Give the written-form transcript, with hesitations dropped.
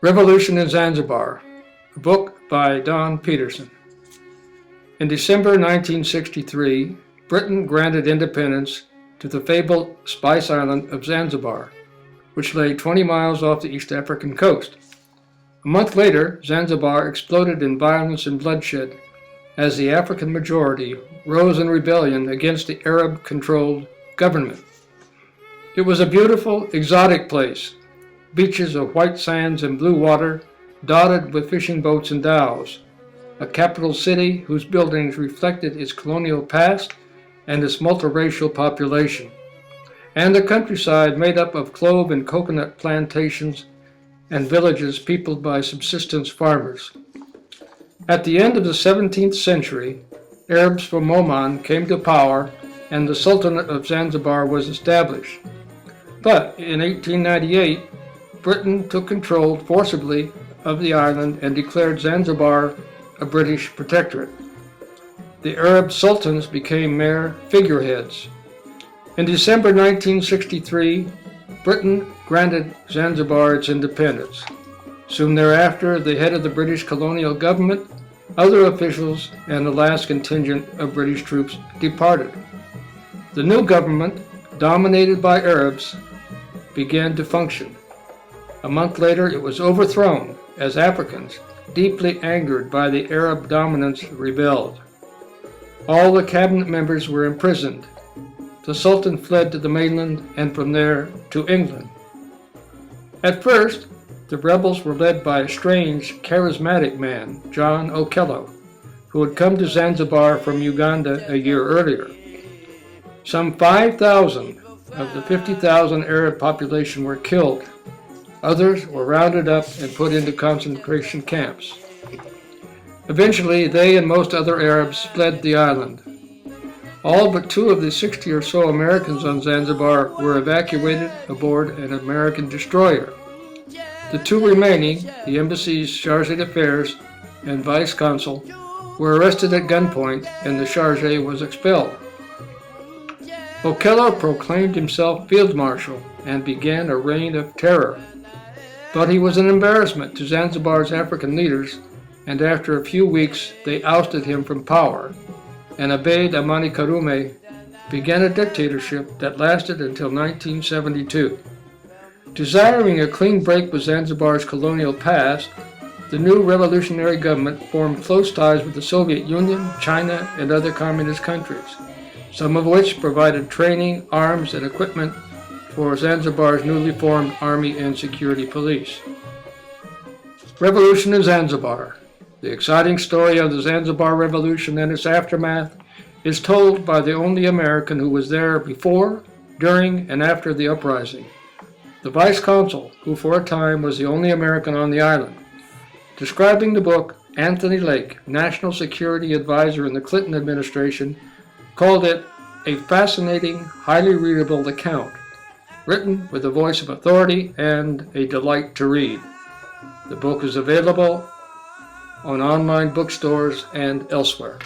Revolution in Zanzibar, a book by Don Petterson. In December 1963, Britain granted independence to the fabled Spice Island of Zanzibar, which lay 20 miles off the East African coast. A month later, Zanzibar exploded in violence and bloodshed as the African majority rose in rebellion against the Arab-controlled government. It was a beautiful, exotic place, beaches of white sands and blue water dotted with fishing boats and dhows, a capital city whose buildings reflected its colonial past and its multiracial population, and a countryside made up of clove and coconut plantations and villages peopled by subsistence farmers. At the end of the 17th century, Arabs from Oman came to power and the Sultanate of Zanzibar was established. But in 1898, Britain took control forcibly of the island and declared Zanzibar a British protectorate. The Arab sultans became mere figureheads. In December 1963, Britain granted Zanzibar its independence. Soon thereafter, the head of the British colonial government, other officials, and the last contingent of British troops departed. The new government, dominated by Arabs, began to function. A month later, it was overthrown as Africans, deeply angered by the Arab dominance, rebelled. All the cabinet members were imprisoned. The Sultan fled to the mainland and from there to England. At first, the rebels were led by a strange, charismatic man, John Okello, who had come to Zanzibar from Uganda a year earlier. Some 5,000 of the 50,000 Arab population were killed. Others were rounded up and put into concentration camps. Eventually, they and most other Arabs fled the island. All but 2 of the 60 or so Americans on Zanzibar were evacuated aboard an American destroyer. The 2 remaining, the embassy's charge d'affaires and vice consul, were arrested at gunpoint and the charge was expelled. Okello proclaimed himself field marshal and began a reign of terror. But he was an embarrassment to Zanzibar's African leaders, and after a few weeks they ousted him from power, and Abeid Amani Karume began a dictatorship that lasted until 1972. Desiring a clean break with Zanzibar's colonial past, the new revolutionary government formed close ties with the Soviet Union, China, and other communist countries, some of which provided training, arms, and equipment for Zanzibar's newly formed Army and Security Police. Revolution in Zanzibar. The exciting story of the Zanzibar Revolution and its aftermath is told by the only American who was there before, during, and after the uprising, the vice consul, who for a time was the only American on the island. Describing the book, Anthony Lake, National Security Advisor in the Clinton administration, called it a fascinating, highly readable account, written with the voice of authority and a delight to read. The book is available on online bookstores and elsewhere.